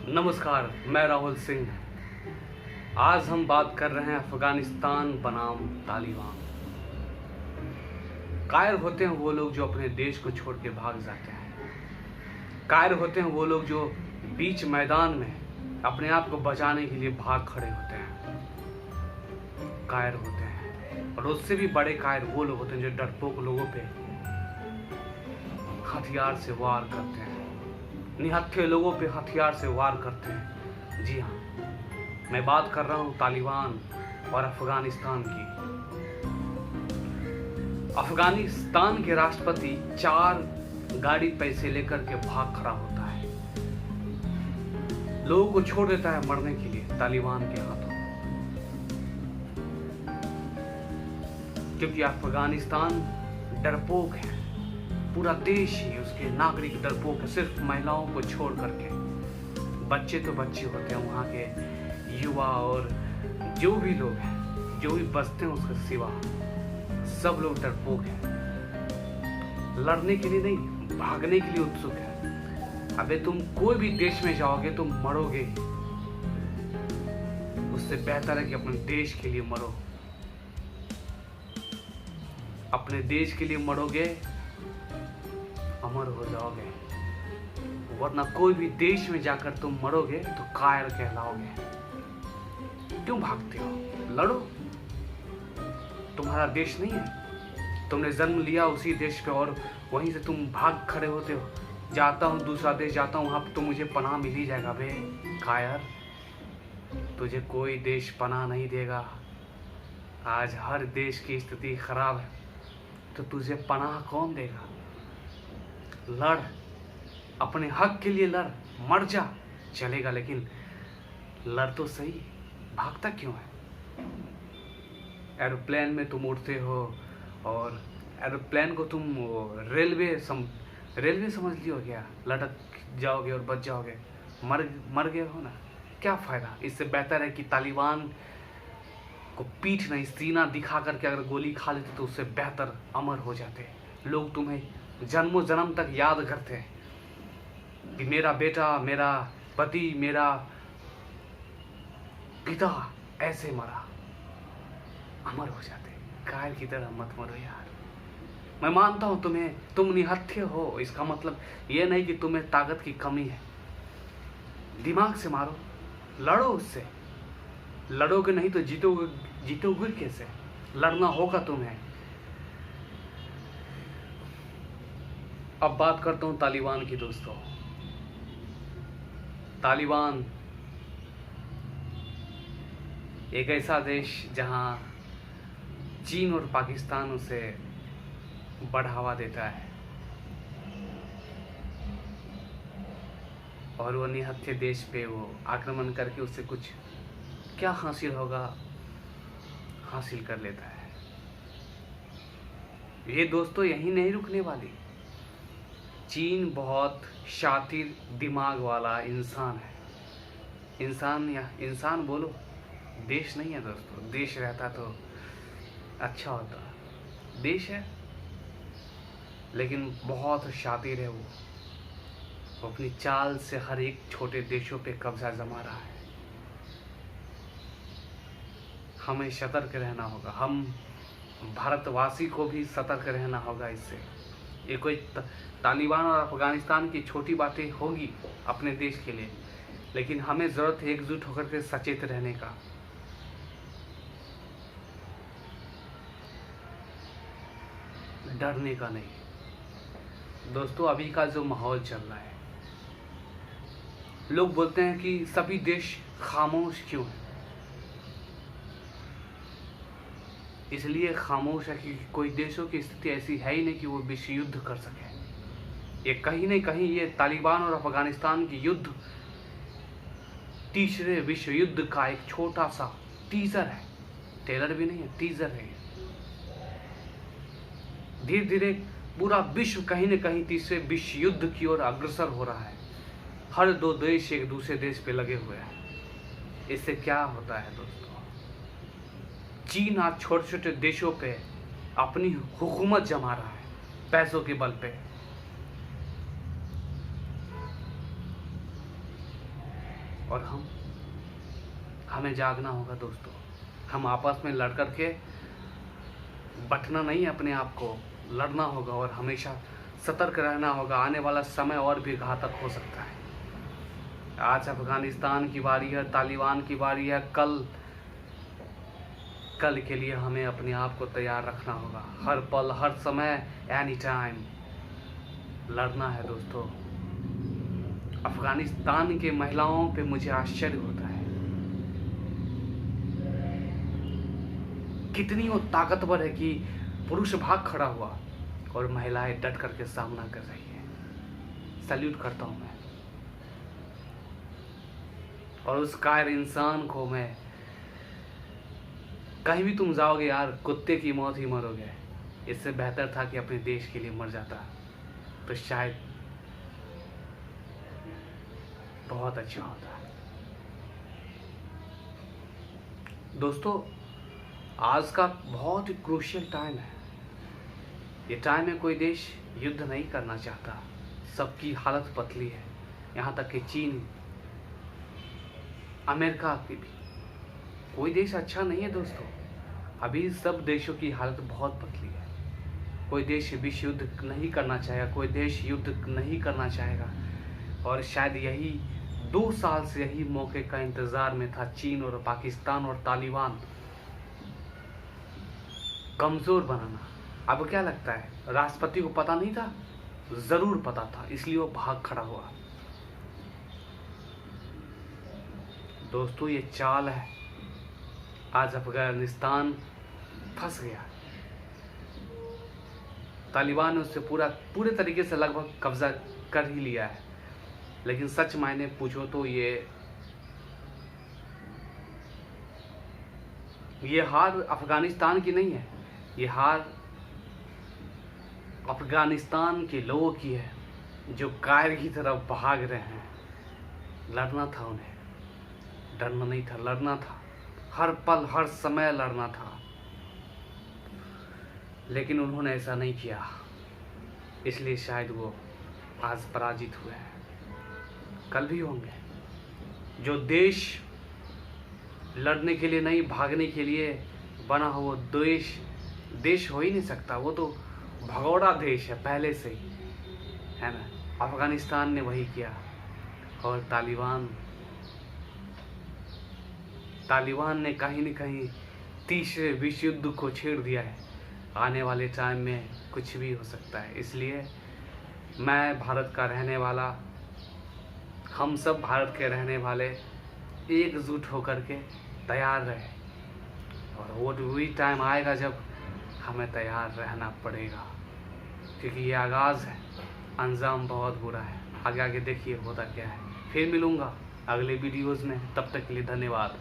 नमस्कार, मैं राहुल सिंह। आज हम बात कर रहे हैं अफगानिस्तान बनाम तालिबान। कायर होते हैं वो लोग जो अपने देश को छोड़ के भाग जाते हैं। कायर होते हैं वो लोग जो बीच मैदान में अपने आप को बचाने के लिए भाग खड़े होते हैं। कायर होते हैं, और उससे भी बड़े कायर वो लोग होते हैं जो डरपोक लोगों पे हथियार से वार करते हैं, निहत्थे लोगों पे हथियार से वार करते हैं। जी हाँ, मैं बात कर रहा हूँ तालिबान और अफगानिस्तान की। अफगानिस्तान के राष्ट्रपति 4 गाड़ी पैसे लेकर के भाग खड़ा होता है, लोगों को छोड़ देता है मरने के लिए तालिबान के हाथों, क्योंकि अफगानिस्तान डरपोक है। पूरा देश ही उसके नागरिक डरपोक है, सिर्फ महिलाओं को छोड़ करके। बच्चे तो बच्चे होते हैं, वहाँ के युवा और जो भी लोग हैं, जो भी बसते हैं उसके सिवा सब लोग डरपोक हैं। लड़ने के लिए नहीं, भागने के लिए उत्सुक है। अबे तुम कोई भी देश में जाओगे तुम मरोगे, उससे बेहतर है कि अपने देश के लिए मरो। अपने देश के लिए मरोगे, अमर हो जाओगे। वरना कोई भी देश में जाकर तुम मरोगे तो कायर कहलाओगे। क्यों भागते हो? लड़ो। तुम्हारा देश नहीं है, तुमने जन्म लिया उसी देश पे और वहीं से तुम भाग खड़े होते हो। जाता हूँ दूसरा देश जाता हूँ, वहां पे तो मुझे पनाह मिल ही जाएगा। बे कायर, तुझे कोई देश पनाह नहीं देगा। आज हर देश की स्थिति खराब है, तो तुझे पनाह कौन देगा? लड़, अपने हक के लिए लड़, मर जा चलेगा, लेकिन लड़ तो सही। भागता क्यों है? एरोप्लेन में तुम उड़ते हो और एरोप्लेन को तुम रेलवे समझ लियो क्या? लटक जाओगे और बच जाओगे, मर गए हो ना, क्या फायदा? इससे बेहतर है कि तालिबान को पीठ नहीं सीना दिखा करके अगर गोली खा लेते तो उससे बेहतर अमर हो जाते। लोग तुम्हें जन्मों जन्म तक याद करते हैं कि मेरा बेटा, मेरा पति, मेरा पिता ऐसे मरा। अमर हो जाते। कायर की तरह मत मरो यार। मैं मानता हूं तुम निहत्थे हो, इसका मतलब ये नहीं कि तुम्हें ताकत की कमी है। दिमाग से मारो, लड़ो उससे। लड़ोगे नहीं तो जीतोगे कैसे? लड़ना होगा तुम्हें। अब बात करता हूं तालिबान की। दोस्तों, तालिबान एक ऐसा देश जहां चीन और पाकिस्तान उसे बढ़ावा देता है, और वो निहत्थे देश पे वो आक्रमण करके उससे कुछ क्या हासिल होगा, हासिल कर लेता है। ये दोस्तों यहीं नहीं रुकने वाली। चीन बहुत शातिर दिमाग वाला इंसान है। इंसान बोलो, देश नहीं है दोस्तों। देश रहता तो अच्छा होता। देश है लेकिन बहुत शातिर है वो अपनी चाल से हर एक छोटे देशों पे कब्जा जमा रहा है। हमें सतर्क रहना होगा, हम भारतवासी को भी सतर्क रहना होगा इससे। ये कोई तालिबान और अफगानिस्तान की छोटी बातें होगी अपने देश के लिए, लेकिन हमें ज़रूरत है एकजुट होकर के सचेत रहने का। डरने का नहीं। दोस्तों, अभी का जो माहौल चल रहा है, लोग बोलते हैं कि सभी देश खामोश क्यों हैं। इसलिए खामोश है कि कोई देशों की स्थिति ऐसी है ही नहीं कि वो विश्व युद्ध कर सके। ये कहीं न कहीं ये तालिबान और अफगानिस्तान की युद्ध तीसरे विश्व युद्ध का एक छोटा सा टीजर है। ट्रेलर भी नहीं है, टीजर है। धीरे धीरे पूरा विश्व कहीं न कहीं तीसरे विश्व युद्ध की ओर अग्रसर हो रहा है। हर 2 देश एक दूसरे देश पे लगे हुए हैं। इससे क्या होता है दोस्तों? चीन आज छोटे छोटे देशों पे अपनी हुकूमत जमा रहा है, पैसों के बल पे। और हमें जागना होगा दोस्तों। हम आपस में लड़ कर के बंटना नहीं, अपने आप को लड़ना होगा और हमेशा सतर्क रहना होगा। आने वाला समय और भी घातक हो सकता है। आज अफगानिस्तान की बारी है, तालिबान की बारी है। कल के लिए हमें अपने आप को तैयार रखना होगा। हर पल, हर समय, एनी टाइम लड़ना है दोस्तों। अफगानिस्तान के महिलाओं पे मुझे आश्चर्य होता है, कितनी वो ताकतवर है कि पुरुष भाग खड़ा हुआ और महिलाएं डट करके सामना कर रही है। सैल्यूट करता हूं मैं। और उस कायर इंसान को मैं, कहीं भी तुम जाओगे यार, कुत्ते की मौत ही मरोगे। इससे बेहतर था कि अपने देश के लिए मर जाता, तो शायद बहुत अच्छा होता। दोस्तों, आज का बहुत ही क्रूशियल टाइम है। ये टाइम में कोई देश युद्ध नहीं करना चाहता। सबकी हालत पतली है, यहाँ तक कि चीन, अमेरिका की भी। कोई देश अच्छा नहीं है दोस्तों। अभी सब देशों की हालत बहुत पतली है। कोई देश विश्व युद्ध नहीं करना चाहेगा, कोई देश युद्ध नहीं करना चाहेगा। और शायद यही 2 साल से यही मौके का इंतजार में था चीन और पाकिस्तान और तालिबान कमजोर बनाना। अब क्या लगता है, राष्ट्रपति को पता नहीं था? जरूर पता था, इसलिए वो भाग खड़ा हुआ। दोस्तों, ये चाल है। आज अफगानिस्तान फंस गया। तालिबान ने उससे पूरे तरीके से लगभग कब्जा कर ही लिया है। लेकिन सच मायने पूछो तो ये हार अफगानिस्तान की नहीं है, ये हार अफगानिस्तान के लोगों की है, जो कायर की तरफ भाग रहे हैं। लड़ना था उन्हें, डरना नहीं था, लड़ना था। हर पल, हर समय लड़ना था। लेकिन उन्होंने ऐसा नहीं किया, इसलिए शायद वो आज पराजित हुए हैं। कल भी होंगे। जो देश लड़ने के लिए नहीं, भागने के लिए बना हो, वो देश हो ही नहीं सकता। वो तो भगोड़ा देश है पहले से ही, है ना। अफगानिस्तान ने वही किया। और तालिबान ने कहीं न कहीं तीसरे विश्व युद्ध को छेड़ दिया है। आने वाले टाइम में कुछ भी हो सकता है। इसलिए मैं भारत का रहने वाला, हम सब भारत के रहने वाले एकजुट होकर के तैयार रहे। और वो वही टाइम आएगा जब हमें तैयार रहना पड़ेगा, क्योंकि ये आगाज़ है, अंजाम बहुत बुरा है। आगे देखिए होता क्या है। फिर मिलूँगा अगले वीडियोज़ में, तब तक के लिए धन्यवाद।